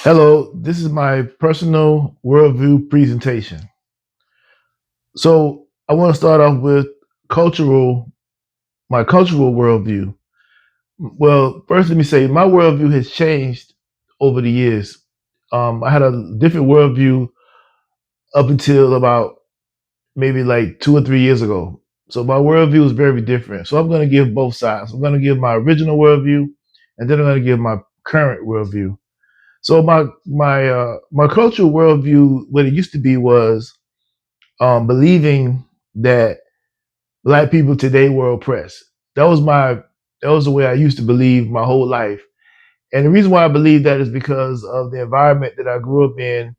Hello, this is my personal worldview presentation. So I want to start off with cultural, my cultural worldview. Well, first let me say my worldview has changed over the years. I had a different worldview up until about maybe like 2 or 3 years ago. So my worldview is very different. So I'm going to give both sides. I'm going to give my original worldview, and then I'm going to give my current worldview. So my cultural worldview, what it used to be was believing that black people today were oppressed. That was my that was the way I used to believe my whole life. And the reason why I believe that is because of the environment that I grew up in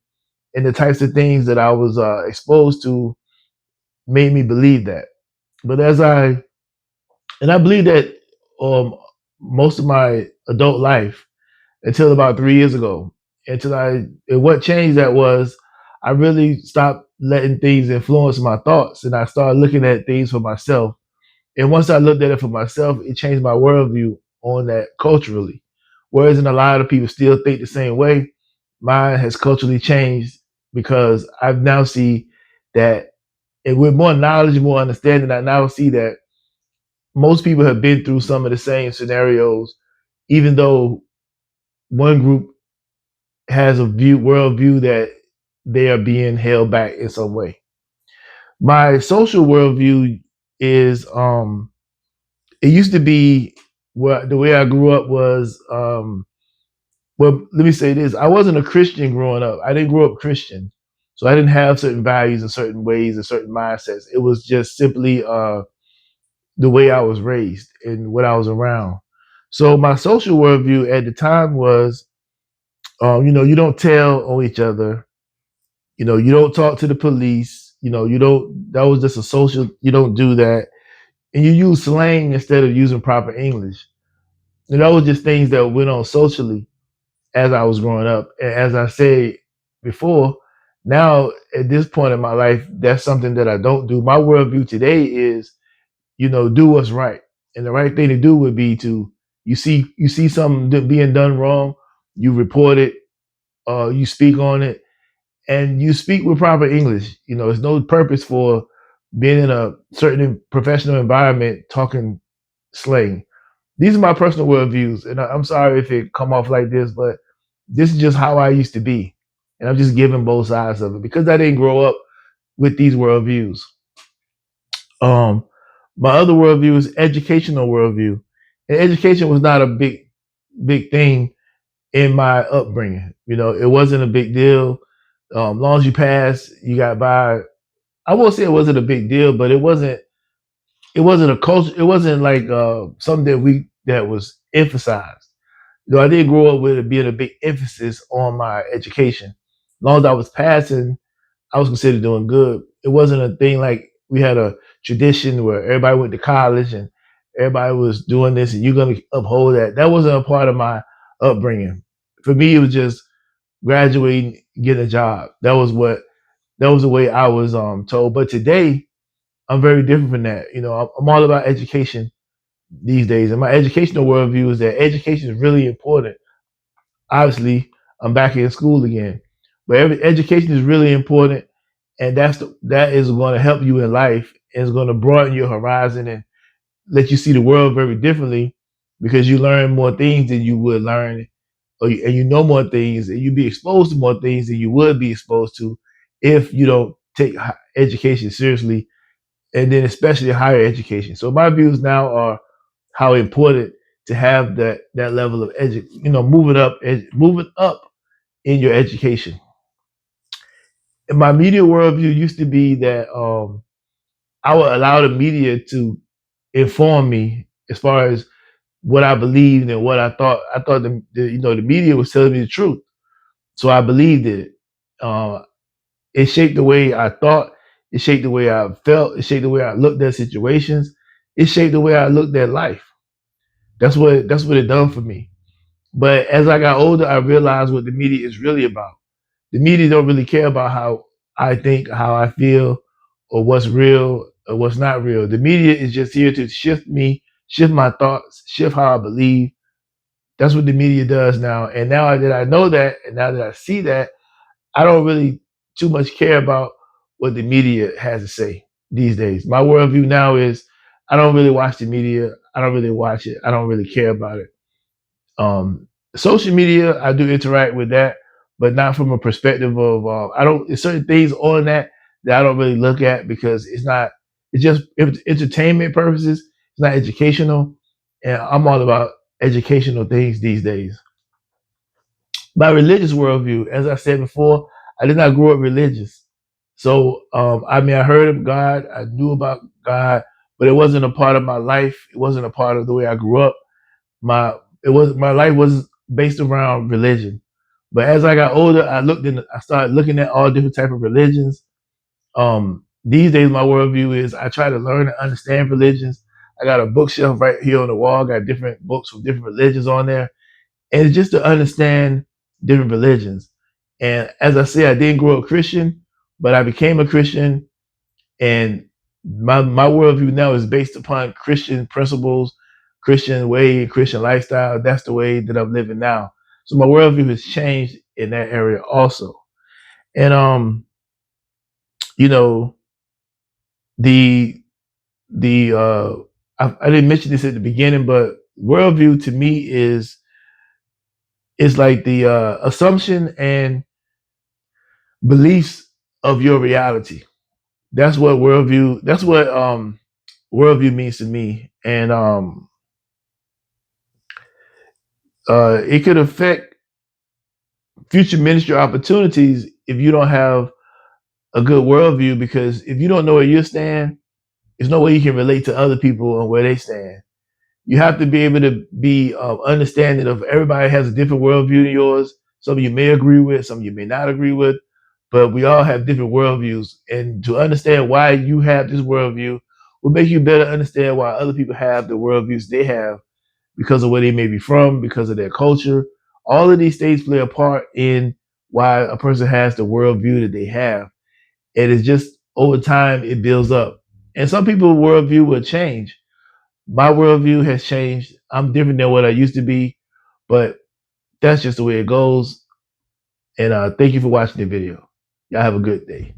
and the types of things that I was exposed to made me believe that. But as I and I believe that um, most of my adult life until about 3 years ago. Until and what changed that was I really stopped letting things influence my thoughts, and I started looking at things for myself. And once I looked at it for myself, it changed my worldview on that culturally. Whereas in a lot of people still think the same way, mine has culturally changed because I now see that, and with more knowledge, more understanding, I now see that most people have been through some of the same scenarios, even though one group has a worldview that they are being held back in some way. My social worldview is it used to be what the way I grew up was well, let me say this. I wasn't a Christian growing up. I didn't grow up Christian. So I didn't have certain values and certain ways and certain mindsets. It was just simply the way I was raised and what I was around. So my social worldview at the time was, you don't tell on each other. You don't talk to the police. You don't. That was just a social. You don't do that, and you use slang instead of using proper English. And that was just things that went on socially as I was growing up. And as I said before, now at this point in my life, that's something that I don't do. My worldview today is, do what's right, and the right thing to do would be to you see something being done wrong, you report it, you speak on it, and you speak with proper English. There's no purpose for being in a certain professional environment talking slang. These are my personal worldviews, and I'm sorry if it come off like this, but this is just how I used to be, and I'm just giving both sides of it because I didn't grow up with these worldviews. Um, my other worldview is educational worldview, and education was not a big thing in my upbringing. It wasn't a big deal. Long as you pass, you got by. I won't say it wasn't a big deal, but it wasn't. It wasn't a culture. It wasn't like something that was emphasized. I didn't grow up with it being a big emphasis on my education. As long as I was passing, I was considered doing good. It wasn't a thing like we had a tradition where everybody went to college and everybody was doing this and you're going to uphold that. That wasn't a part of my upbringing. For me, it was just graduating, getting a job. That was the way I was told. But today, I'm very different from that. I'm all about education these days, and my educational worldview is that education is really important. Obviously, I'm back in school again, but education is really important, and that is going to help you in life, and it's going to broaden your horizon and let you see the world very differently because you learn more things than you would learn, and you know more things, and you be exposed to more things than you would be exposed to if you don't take education seriously, and then especially higher education. So my views now are how important to have that level of moving up in your education. And my media worldview used to be that I would allow the media to inform me as far as what I believed and what I thought. I thought the media was telling me the truth, so I believed it. Uh, it shaped the way I thought. It shaped the way I felt. It shaped the way I looked at situations. It shaped the way I looked at life. That's what it done for me. But as I got older, I realized what the media is really about. The media don't really care about how I think, how I feel, or what's real or what's not real. The media is just here to shift me, shift my thoughts, shift how I believe, That's what the media does now. And now that I know that, and now that I see that, I don't really too much care about what the media has to say these days. My worldview now is I don't really watch the media. I don't really watch it. I don't really care about it. Social media, I do interact with that, but not from a perspective of I don't. There's certain things on that I don't really look at because it's not. It's just entertainment purposes. It's not educational, and I'm all about educational things these days. My religious worldview, as I said before, I did not grow up religious. So, I mean, I heard of God, I knew about God, but it wasn't a part of my life. It wasn't a part of the way I grew up. My my life was based around religion. But as I got older, I started looking at all different type of religions. These days, my worldview is I try to learn and understand religions. I got a bookshelf right here on the wall. I got different books from different religions on there, and it's just to understand different religions. And as I say, I didn't grow up Christian, but I became a Christian, and my worldview now is based upon Christian principles, Christian way, Christian lifestyle. That's the way that I'm living now. So my worldview has changed in that area also. And you know, the I didn't mention this at the beginning, but worldview to me is like the assumption and beliefs of your reality. That's what worldview. That's what worldview means to me, and it could affect future ministry opportunities if you don't have a good worldview. Because if you don't know where you stand, there's no way you can relate to other people and where they stand. You have to be able to be understanding of everybody has a different worldview than yours. Some of you may agree with, some of you may not agree with, but we all have different worldviews. And to understand why you have this worldview will make you better understand why other people have the worldviews they have because of where they may be from, because of their culture. All of these things play a part in why a person has the worldview that they have. And it's just over time it builds up. And some people's worldview will change. My worldview has changed. I'm different than what I used to be, but that's just the way it goes. And thank you for watching the video. Y'all have a good day.